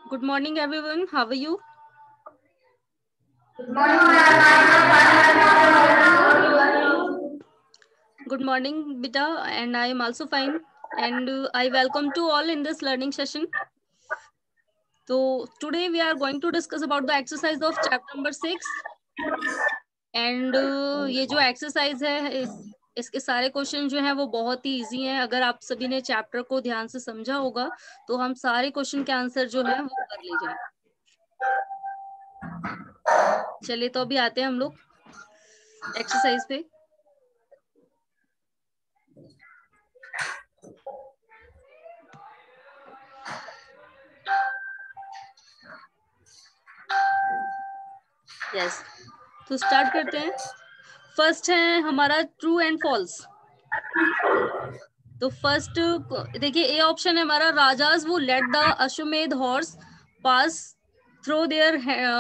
Good morning, everyone. How are you? Good morning, Good morning, Bita, and I am also fine. And I welcome to all in this learning session. So today we are going to discuss about the exercise of chapter number 6. And ये जो exercise है इसके सारे question जो हैं वो बहुत ही easy हैं। अगर आप सभी ने चैप्टर को ध्यान से समझा होगा तो हम सारे क्वेश्चन के आंसर जो है वो कर ले जाएं। चलिए तो अभी आते हैं हम लोग एक्सरसाइज पे। यस, तो स्टार्ट करते हैं। फर्स्ट है हमारा ट्रू एंड फॉल्स। तो फर्स्ट देखिए, ए ऑप्शन है हमारा, rajas who let the Ashvamedha horse pass through their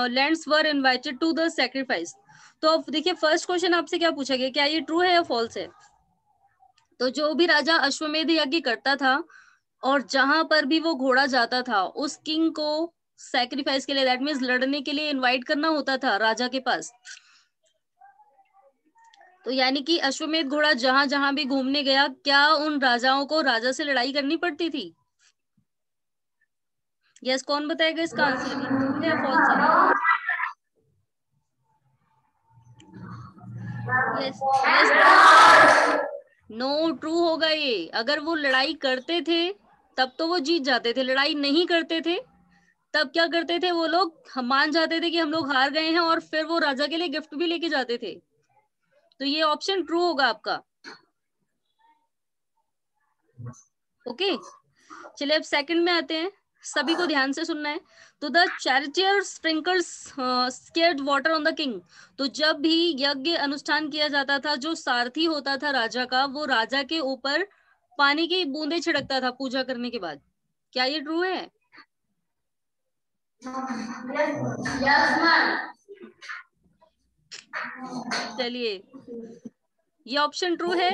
lands were invited to the sacrifice. तो अब देखिए फर्स्ट क्वेश्चन आपसे क्या पूछा गया, क्या ये ट्रू है या फॉल्स है। तो जो भी राजा अश्वमेध यज्ञ करता था और जहां पर भी वो घोड़ा जाता था उस किंग को सैक्रिफाइस के लिए, दैट मीन्स लड़ने के लिए इनवाइट करना होता था राजा के पास। तो यानी कि अश्वमेध घोड़ा जहां जहां भी घूमने गया, क्या उन राजाओं को राजा से लड़ाई करनी पड़ती थी। यस, कौन बताएगा इसका आंसर, ये ट्रू है या फॉल्स है। यस यस, नो, ट्रू होगा ये। अगर वो लड़ाई करते थे तब तो वो जीत जाते थे, लड़ाई नहीं करते थे तब क्या करते थे वो लोग, हम मान जाते थे कि हम लोग हार गए हैं और फिर वो राजा के लिए गिफ्ट भी लेके जाते थे। तो ये ऑप्शन ट्रू होगा आपका। ओके, चलिए अब सेकंड में आते हैं, सभी को ध्यान से सुनना है। तो the charioteer sprinkles scared water on the king. तो जब भी यज्ञ अनुष्ठान किया जाता था, जो सारथी होता था राजा का, वो राजा के ऊपर पानी की बूंदे छिड़कता था पूजा करने के बाद। क्या ये ट्रू है। चलिए, ये ऑप्शन ट्रू है।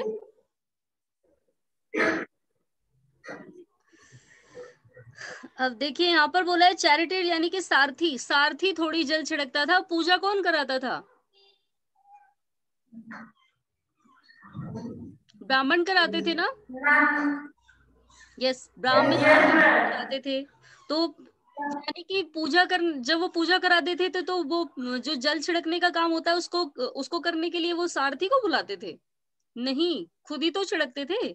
अब देखिए यहाँ पर बोला है चैरिटेड, यानी कि सारथी, सारथी थोड़ी जल छिड़कता था, पूजा कौन कराता था, ब्राह्मण कराते थे ना। यस, ब्राह्मण कराते थे। तो यानी कि पूजा कर, जब वो पूजा कराते थे तो वो जो जल छिड़कने का काम होता है उसको उसको करने के लिए वो सारथी को बुलाते थे, नहीं खुद ही तो छिड़कते थे।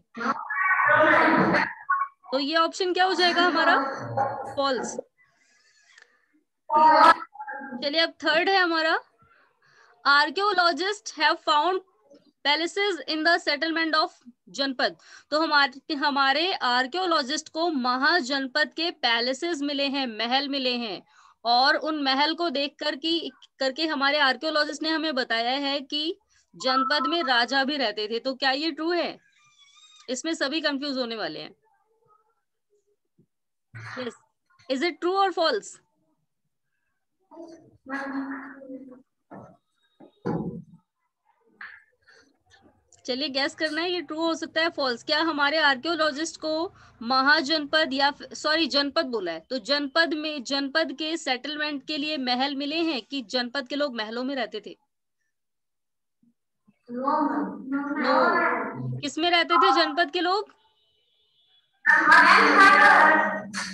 तो ये ऑप्शन क्या हो जाएगा हमारा, फॉल्स। चलिए अब थर्ड है हमारा, archaeologist have found palaces in the settlement of जनपद। तो हमारे आर्कियोलॉजिस्ट को महाजनपद के पैलेसेस मिले हैं, महल मिले हैं, और उन महल को देख कर की करके हमारे आर्कियोलॉजिस्ट ने हमें बताया है कि जनपद में राजा भी रहते थे। तो क्या ये ट्रू है, इसमें सभी कंफ्यूज होने वाले हैं। यस, इज इट ट्रू और फॉल्स। चलिए गैस करना है, ये ट्रू हो सकता है फॉल्स। क्या हमारे आर्कियोलॉजिस्ट को महाजनपद या सॉरी जनपद बोला है, तो जनपद में, जनपद के सेटलमेंट के लिए महल मिले हैं कि जनपद के लोग महलों में रहते थे। नो, किसमें रहते थे जनपद के लोग।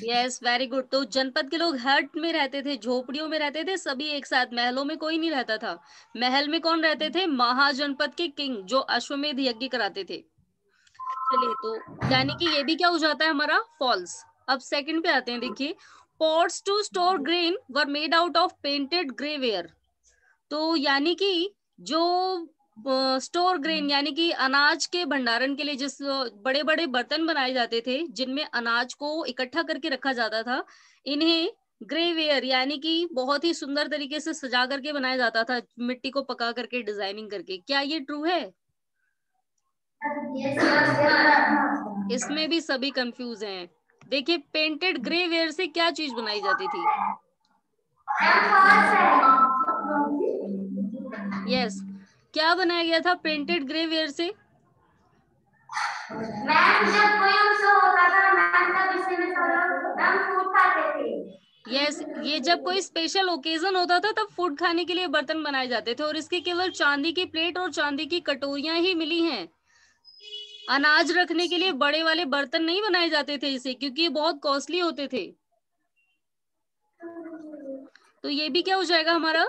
Yes, very good. तो जनपद के लोग हट में रहते थे, झोपड़ियों में रहते थे, सभी एक साथ, महलों में कोई नहीं रहता था। महल में कौन रहते थे, महाजनपद के किंग जो अश्वमेध यज्ञ कराते थे। चलिए, तो यानी कि ये भी क्या हो जाता है हमारा, फॉल्स। अब सेकंड पे आते हैं, देखिए, pots to store grain were made out of painted greyware. तो यानी कि जो स्टोर ग्रेन यानी कि अनाज के भंडारण के लिए जिस बड़े बड़े बर्तन बनाए जाते थे जिनमें अनाज को इकट्ठा करके रखा जाता था, इन्हें ग्रेवेयर यानी कि बहुत ही सुंदर तरीके से सजा करके बनाया जाता था, मिट्टी को पका करके डिजाइनिंग करके। क्या ये ट्रू है। इसमें भी सभी कंफ्यूज हैं। देखिए, पेंटेड ग्रेवेयर से क्या चीज बनाई जाती थी। यस, क्या बनाया गया था पेंटेड ग्रेवेयर से। मैम, जब कोई उत्सव होता था मैम, तब इसी में सब लोग मैम फूड खाते थे। यस, ये जब कोई स्पेशल ओकेजन होता था तब फूड खाने के लिए बर्तन बनाए जाते थे और इसके केवल चांदी की प्लेट और चांदी की कटोरियां ही मिली हैं। अनाज रखने के लिए बड़े वाले बर्तन नहीं बनाए जाते थे इसे, क्योंकि ये बहुत कॉस्टली होते थे। तो ये भी क्या हो जाएगा हमारा,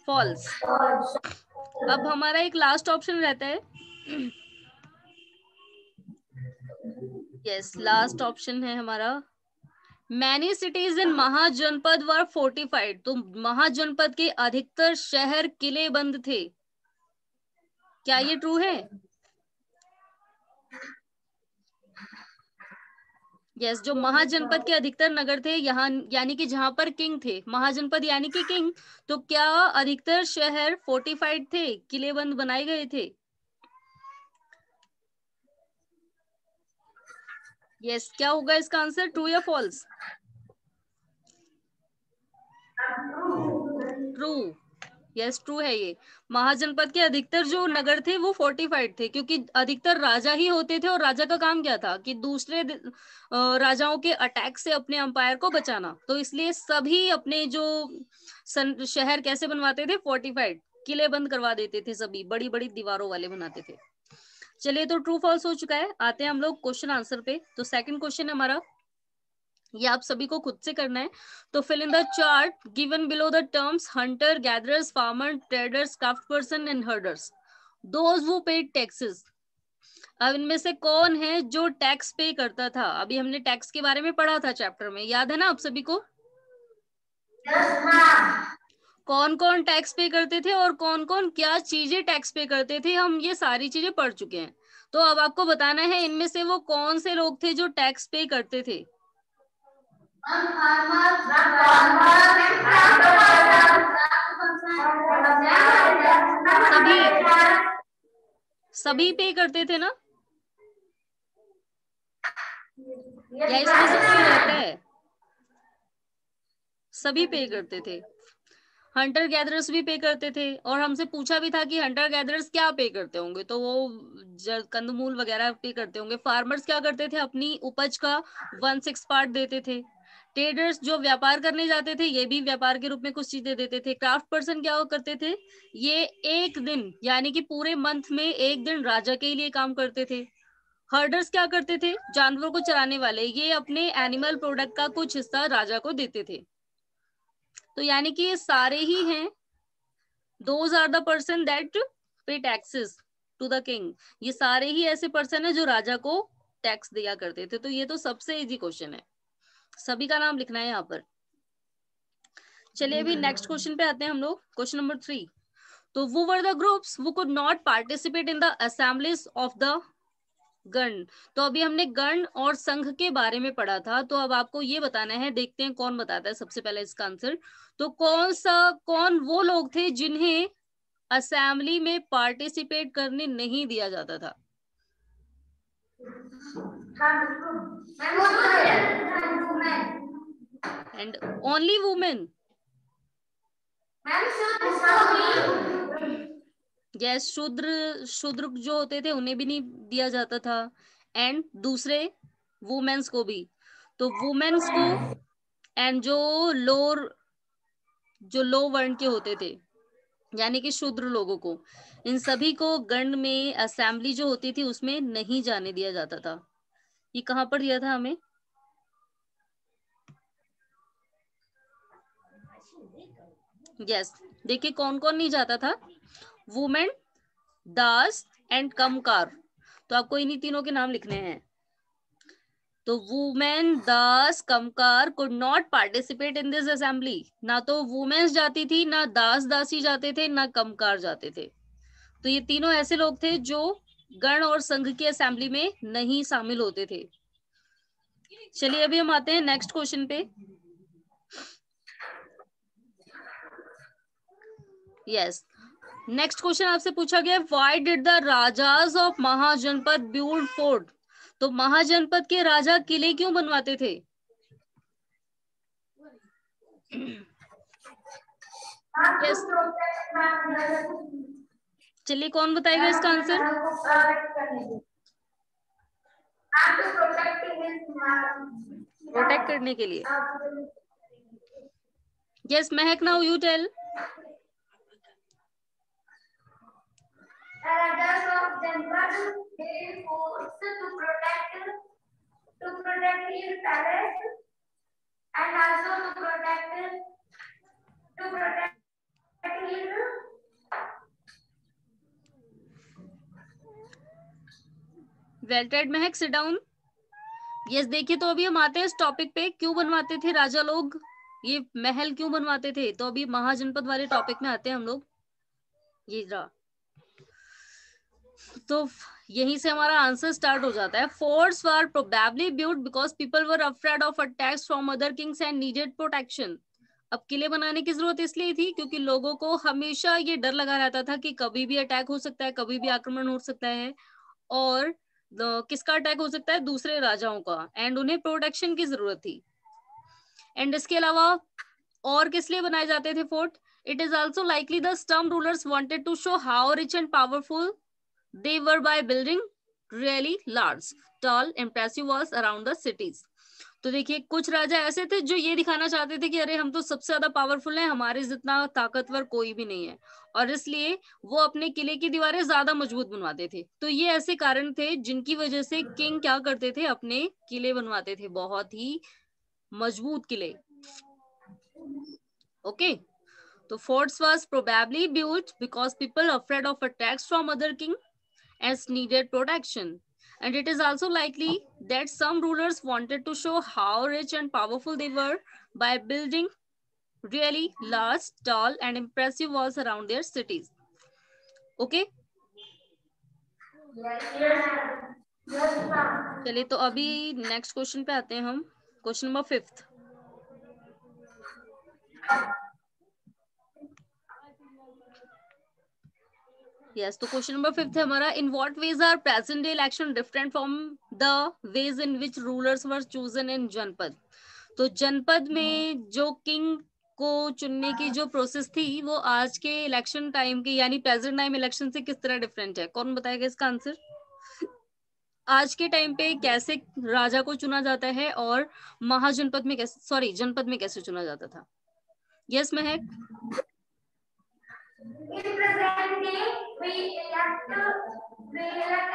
फॉल्स। अब हमारा एक लास्ट ऑप्शन रहता है, यस लास्ट ऑप्शन है हमारा, many cities in Mahajanapada were fortified. तो महाजनपद के अधिकतर शहर किले बंद थे, क्या ये ट्रू है? यस, जो महाजनपद के अधिकतर नगर थे यहाँ, यानी कि जहां पर किंग थे, महाजनपद यानी कि किंग, तो क्या अधिकतर शहर फोर्टिफाइड थे, किलेबंद बनाए गए थे? यस, क्या होगा इसका आंसर, ट्रू या फॉल्स? ट्रू, यस ट्रू है ये। महाजनपद के अधिकतर जो नगर थे वो फोर्टिफाइड थे, क्योंकि अधिकतर राजा ही होते थे और राजा का काम क्या था कि दूसरे राजाओं के अटैक से अपने अंपायर को बचाना। तो इसलिए सभी अपने जो शहर कैसे बनवाते थे, फोर्टिफाइड, किले बंद करवा देते थे, सभी बड़ी बड़ी दीवारों वाले बनाते थे। चलिए, तो ट्रू फॉल्स हो चुका है, आते हैं हम लोग क्वेश्चन आंसर पे। तो सेकंड क्वेश्चन है हमारा, ये आप सभी को खुद से करना है। तो fill in the chart given below the terms hunter, gatherers, farmer, traders, craft person and herders, those who paid taxes. अब इनमें से कौन है जो टैक्स पे करता था? अभी हमने टैक्स के बारे में पढ़ा था चैप्टर में, याद है ना आप सभी को? कौन कौन टैक्स पे करते थे और कौन कौन क्या चीजें टैक्स पे करते थे, हम ये सारी चीजें पढ़ चुके हैं। तो अब आपको बताना है इनमें से वो कौन से लोग थे जो टैक्स पे करते थे। सभी सभी पे करते थे ना, या इसमें से कोई रहता है? सभी पे करते थे। हंटर गैदरर्स भी पे करते थे, और हमसे पूछा भी था कि हंटर गैदरर्स क्या पे करते होंगे, तो वो कंदमूल वगैरह पे करते होंगे। फार्मर्स क्या करते थे, अपनी उपज का 1/6 पार्ट देते थे। ट्रेडर्स जो व्यापार करने जाते थे, ये भी व्यापार के रूप में कुछ चीजें देते थे। क्राफ्ट पर्सन क्या करते थे, ये एक दिन यानी कि पूरे मंथ में एक दिन राजा के लिए काम करते थे। हर्डर्स क्या करते थे, जानवरों को चराने वाले, ये अपने एनिमल प्रोडक्ट का कुछ हिस्सा राजा को देते थे। तो यानी कि ये सारे ही हैं, those are the person that pay taxes to the king. ये सारे ही ऐसे पर्सन है जो राजा को टैक्स दिया करते थे। तो ये तो सबसे इजी क्वेश्चन है, सभी का नाम लिखना है यहाँ पर। चलिए अभी नेक्स्ट क्वेश्चन पे आते हैं हम लोग, क्वेश्चन नंबर 3। तो वो were the groups who could not participate in the assemblies of the गण। तो अभी हमने गण और संघ के बारे में पढ़ा था, तो अब आपको ये बताना है, देखते हैं कौन बताता है सबसे पहले इसका आंसर। तो कौन वो लोग थे जिन्हें असेंबली में पार्टिसिपेट करने नहीं दिया जाता था? And only women? यस, शूद्र जो होते थे उन्हें भी नहीं दिया जाता था, एंड दूसरे वुमेन्स को भी। तो वुमेन्स को एंड जो लो वर्ण के होते थे, यानी कि शूद्र लोगों को, इन सभी को गण में असेंबली जो होती थी उसमें नहीं जाने दिया जाता था। ये कहां पर दिया था हमें? यस, देखिए कौन कौन नहीं जाता था, वुमेन, दास एंड कमकार। तो आपको इन्हीं तीनों के नाम लिखने हैं। तो वुमेन, दास, कमकार could not participate in this assembly. ना तो वुमेन्स जाती थी, ना दास दासी जाते थे, ना कमकार जाते थे। तो ये तीनों ऐसे लोग थे जो गण और संघ की असेंबली में नहीं शामिल होते थे। चलिए अभी हम आते हैं नेक्स्ट क्वेश्चन पे। यस, नेक्स्ट क्वेश्चन आपसे पूछा गया, why did the rajas of Mahajanapada build fort. तो महाजनपद के राजा किले क्यों बनवाते थे? यस, चलिए कौन बताएगा इसका आंसर? प्रोटेक्ट करने के लिए। Yes Mahak, now you tell. Rajas of Janpad gave force to protect his palace and also to protect his well Ted Mahak, sit down. Yes देखिए, तो अभी हम आते हैं इस टॉपिक पे, क्यों बनवाते थे राजा लोग ये महल, क्यों बनवाते थे। तो अभी महाजनपद वाले टॉपिक में आते हैं हम लोग। ये रहा, तो यहीं से हमारा आंसर स्टार्ट हो जाता है। Forts were probably built because people were afraid of attacks from other Kings and needed protection. अब किले बनाने की जरूरत इसलिए थी क्योंकि लोगों को हमेशा ये डर लगा रहता था कि कभी भी अटैक हो सकता है, कभी भी आक्रमण हो सकता है, और किसका अटैक हो सकता है, दूसरे राजाओं का, एंड उन्हें प्रोटेक्शन की जरूरत थी। एंड इसके अलावा और किस लिए बनाए जाते थे fort. It is also likely the storm rulers wanted to show how rich and powerful they were by building really large tall impressive walls around the cities। तो देखिए, कुछ राजा ऐसे थे जो ये दिखाना चाहते थे कि अरे हम तो सबसे ज्यादा पावरफुल हैं, हमारे जितना ताकतवर कोई भी नहीं है, और इसलिए वो अपने किले की दीवारें ज्यादा मजबूत बनवाते थे। तो ये ऐसे कारण थे जिनकी वजह से किंग क्या करते थे, अपने किले बनवाते थे, बहुत ही मजबूत किले। ओके, तो forts was probably built because people afraid of attacks from other king as needed protection, and it is also likely that some rulers wanted to show how rich and powerful they were by building really large, tall and impressive walls around their cities। Okay, चलिए तो अभी next question पे आते हैं हम, question number 5। Yes, तो question number 5 है हमारा, in what ways are present day election different from the ways in which rulers were chosen in Janapada. तो जनपद में जो किंग को चुनने की जो प्रोसेस थी वो आज के इलेक्शन टाइम के यानी प्रेजेंट टाइम इलेक्शन से किस तरह डिफरेंट है। कौन बताएगा इसका आंसर। आज के टाइम पे कैसे राजा को चुना जाता है और महाजनपद में कैसे, सॉरी जनपद में कैसे चुना जाता था। Yes Mahak. In present day, we elect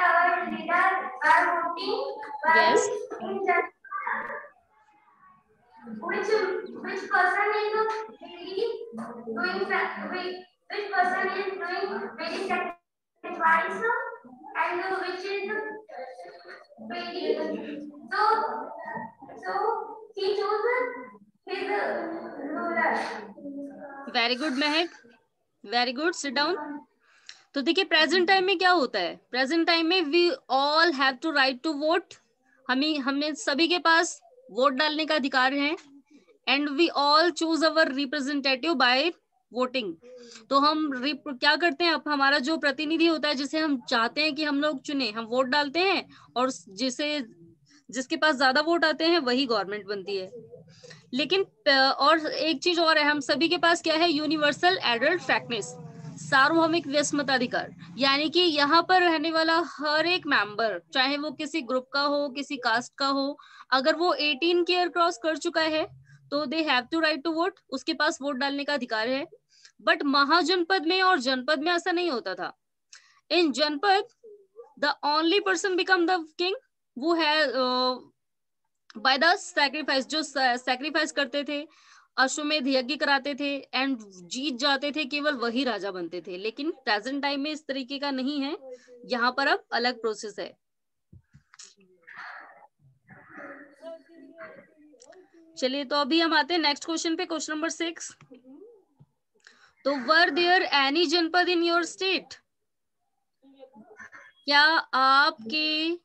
our leader by voting. Yes. In which person is really doing which person is doing very sacrifice and which is very so he chooses his ruler। Very good Mahak, very good, sit down. तो देखिए present time में क्या होता है, present time में we all have to right to vote, हमने सभी के पास वोट डालने का अधिकार है, and we all choose our representative by voting. तो हम क्या करते हैं, अब हमारा जो प्रतिनिधि होता है जिसे हम चाहते हैं कि हम लोग चुने, हम वोट डालते हैं, और जिसके पास ज्यादा वोट आते हैं वही गवर्नमेंट बनती है। लेकिन और एक चीज और है, हम सभी के पास क्या है, यूनिवर्सल एडल्ट फ्रैक्टनेस, सार्वभौमिक व्यस्मताधिकार, यानी कि यहाँ पर रहने वाला हर एक मेंबर, चाहे वो किसी ग्रुप का हो, किसी कास्ट का हो, अगर वो 18 की ईयर क्रॉस कर चुका है तो they have to right to vote, उसके पास वोट डालने का अधिकार है। बट महाजनपद में और जनपद में ऐसा नहीं होता था। इन जनपद the only person become the king वो है बाय द सैक्रिफाइस, जो सैक्रिफाइस करते थे, अश्वमेध यज्ञ कराते थे एंड जीत जाते थे, केवल वही राजा बनते थे। लेकिन प्रेजेंट टाइम में इस तरीके का नहीं है, यहाँ पर अब अलग प्रोसेस है। चलिए तो अभी हम आते हैं नेक्स्ट क्वेश्चन पे, क्वेश्चन नंबर 6। तो वर देयर एनी जनपद इन योर स्टेट, क्या आपके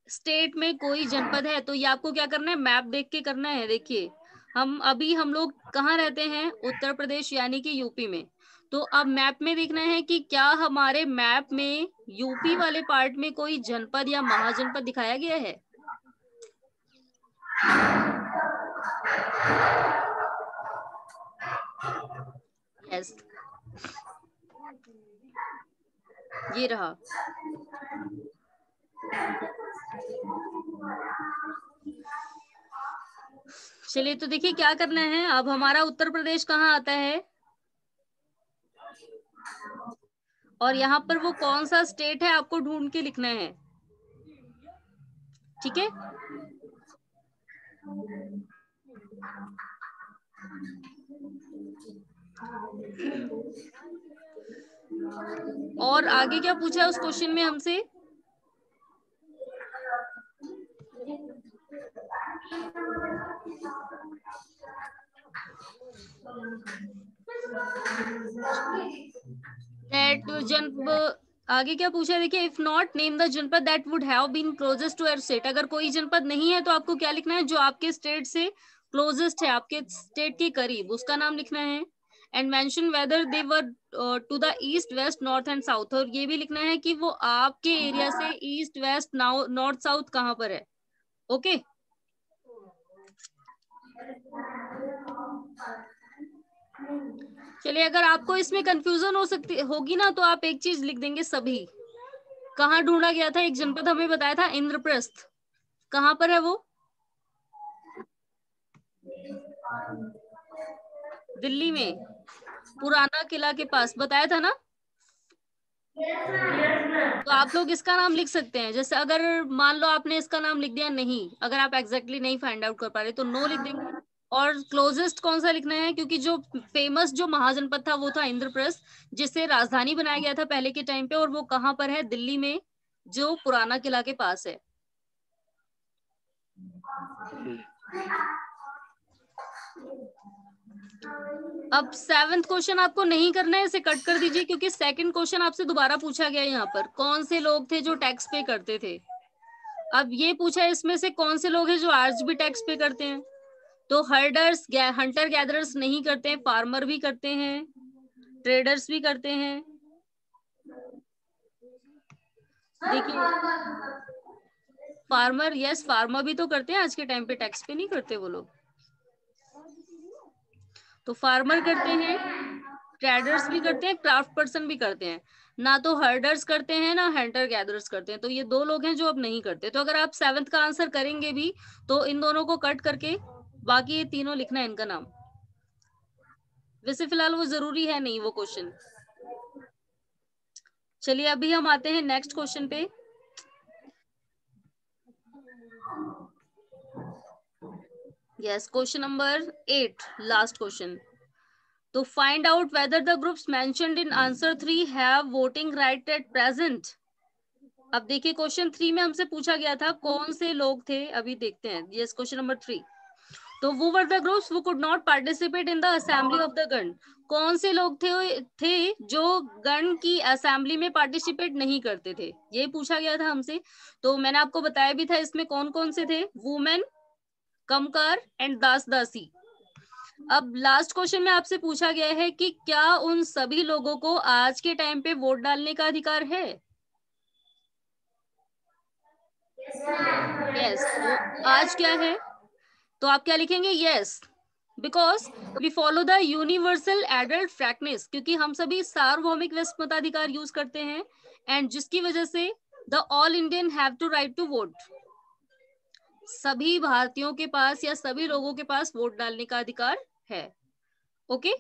स्टेट में कोई जनपद है। तो ये आपको क्या करना है, मैप देख के करना है। देखिए हम लोग कहाँ रहते हैं, उत्तर प्रदेश यानी कि यूपी में। तो अब मैप में देखना है कि क्या हमारे मैप में यूपी वाले पार्ट में कोई जनपद या महाजनपद दिखाया गया है। यस, ये रहा। चलिए तो देखिए क्या करना है। अब हमारा उत्तर प्रदेश कहाँ आता है और यहाँ पर वो कौन सा स्टेट है आपको ढूंढ के लिखना है। ठीक है, और आगे क्या पूछा है उस क्वेश्चन में हमसे। आगे क्या पूछा है देखिए, if not name the janapada that would have been closest to your state. अगर कोई जनपद नहीं है तो आपको क्या लिखना है, जो आपके स्टेट से क्लोजेस्ट है, आपके स्टेट के करीब, उसका नाम लिखना है। And mention whether they were to the east west north and south, और ये भी लिखना है कि वो आपके एरिया से ईस्ट वेस्ट नॉर्थ साउथ कहाँ पर है। ओके चलिए, अगर आपको इसमें कंफ्यूजन हो सकती होगी ना तो आप एक चीज लिख देंगे, सभी। कहाँ ढूंढा गया था, एक जनपद हमें बताया था इंद्रप्रस्थ, कहाँ पर है वो, दिल्ली में, पुराना किला के पास बताया था ना। तो आप लोग इसका नाम लिख सकते हैं। जैसे अगर मान लो आपने इसका नाम लिख दिया नहीं, अगर आप एग्जैक्टली नहीं फाइंड आउट कर पा रहे तो नो लिख देंगे। और क्लोजेस्ट कौन सा लिखना है, क्योंकि जो फेमस जो महाजनपद था वो था इंद्रप्रस्थ, जिसे राजधानी बनाया गया था पहले के टाइम पे, और वो कहाँ पर है, दिल्ली में, जो पुराना किला के पास है। अब 7th क्वेश्चन आपको नहीं करना है, इसे कट कर दीजिए, क्योंकि 2nd क्वेश्चन आपसे दोबारा पूछा गया है। यहाँ पर कौन से लोग थे जो टैक्स पे करते थे। अब ये पूछा है इसमें से कौन से लोग हैं जो आज भी टैक्स पे करते हैं। तो हर्डर्स, हंटर गैदरर्स नहीं करते हैं, फार्मर भी करते हैं, ट्रेडर्स भी करते हैं। देखिए फार्मर, यस फार्मर भी तो करते हैं, आज के टाइम पे टैक्स पे नहीं करते वो लोग। तो फार्मर करते हैं, ट्रेडर्स भी करते हैं, क्राफ्ट पर्सन भी करते हैं। ना तो हर्डर्स करते हैं ना हंटर गैदरर्स करते हैं। तो ये दो लोग हैं जो अब नहीं करते। तो अगर आप 7th का आंसर करेंगे भी तो इन दोनों को कट करके बाकी ये तीनों लिखना है इनका नाम। वैसे फिलहाल वो जरूरी है नहीं वो क्वेश्चन। चलिए अभी हम आते हैं नेक्स्ट क्वेश्चन पे। Yes, question number 8, last question. तो find out whether the groups mentioned in answer 3 have voting right at present. अब देखिए क्वेश्चन 3 में हमसे पूछा गया था कौन से लोग थे, अभी देखते हैं। Yes, question number 3। तो वो वर द ग्रुप्स वो could not participate in the assembly of the गण। कौन से लोग थे जो गण की असेंबली में पार्टिसिपेट नहीं करते थे, ये पूछा गया था हमसे। तो मैंने आपको बताया भी था इसमें कौन कौन से थे, वुमेन, कमकार एंड दास दासी। अब लास्ट क्वेश्चन में आपसे पूछा गया है कि क्या उन सभी लोगों को आज के टाइम पे वोट डालने का अधिकार है। यस, वो आज क्या है, तो आप क्या लिखेंगे, yes, because we follow the universal adult franchise, क्योंकि हम सभी सार्वभौमिक व्यस्त मताधिकार यूज करते हैं, एंड जिसकी वजह से the all Indian have to right to vote. सभी भारतीयों के पास या सभी लोगों के पास वोट डालने का अधिकार है। ओके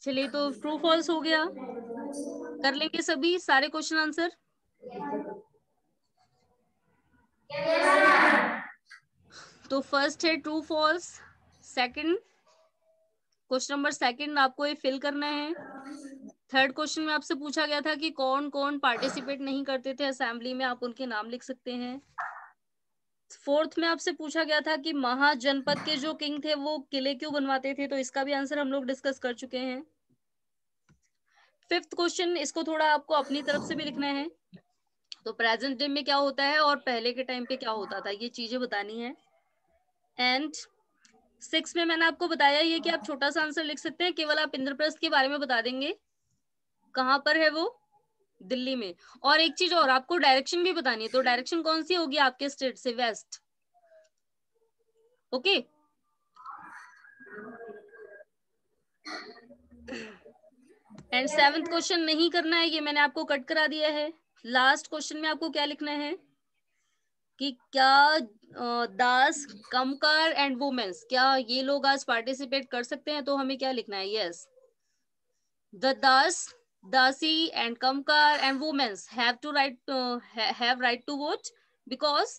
चलिए, तो ट्रू फॉल्स हो गया, कर लेंगे सभी सारे क्वेश्चन आंसर। तो फर्स्ट है true false, second question number 2 आपको ये फिल करना है। 3rd क्वेश्चन में आपसे पूछा गया था कि कौन कौन पार्टिसिपेट नहीं करते थे असेंबली में, आप उनके नाम लिख सकते हैं। 4th में आपसे पूछा गया था कि महाजनपद के जो किंग थे वो किले क्यों बनवाते थे, तो इसका भी आंसर हम लोग डिस्कस कर चुके हैं। 5th क्वेश्चन, इसको थोड़ा आपको अपनी तरफ से भी लिखना है। तो प्रेजेंट डे में क्या होता है और पहले के टाइम पे क्या होता था, ये चीजें बतानी है। एंड 6 में मैंने आपको बताया ये कि आप छोटा सा आंसर लिख सकते हैं, केवल आप इंद्रप्रस्थ के बारे में बता देंगे, कहां पर है वो, दिल्ली में। और एक चीज और, आपको डायरेक्शन भी बतानी है। तो डायरेक्शन कौन सी होगी आपके स्टेट से, waste. Okay and 7th question नहीं करना है, ये मैंने आपको कट करा दिया है। लास्ट क्वेश्चन में आपको क्या लिखना है कि क्या दास, कमकार एंड वुमेन्स, क्या ये लोग आज पार्टिसिपेट कर सकते हैं? तो हमें क्या लिखना है? Yes, the Das, dasi and kamkar and women have to have right to vote because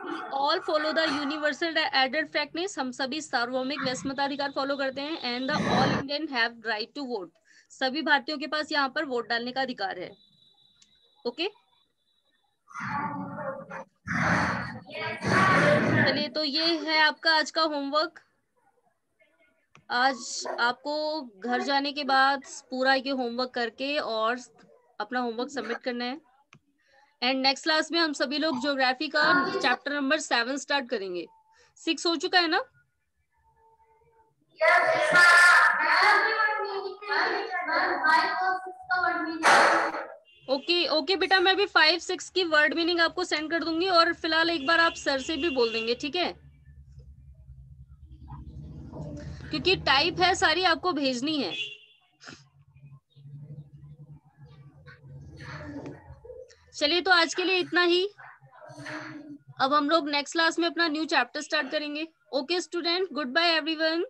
we all follow the universal added fairness, हम सभी सार्वभौमिक वैश्मताधिकार फॉलो करते हैं। And the all Indian have right to vote, सभी भारतीयों के पास यहाँ पर वोट डालने का अधिकार है। ओके, चलिए, तो ये है आपका आज का होमवर्क। आज आपको घर जाने के बाद पूरा ये होमवर्क करके और अपना होमवर्क सबमिट करना है। एंड नेक्स्ट क्लास में हम सभी लोग ज्योग्राफी का चैप्टर नंबर 7 स्टार्ट करेंगे। 6 हो चुका है ना? ओके ओके बेटा, मैं भी 5, 6 की वर्ड मीनिंग आपको सेंड कर दूंगी और फिलहाल एक बार आप सर से भी बोल देंगे, ठीक है? क्योंकि टाइप है सारी, आपको भेजनी है। चलिए, तो आज के लिए इतना ही। अब हम लोग नेक्स्ट क्लास में अपना न्यू चैप्टर स्टार्ट करेंगे। Okay student, good bye everyone.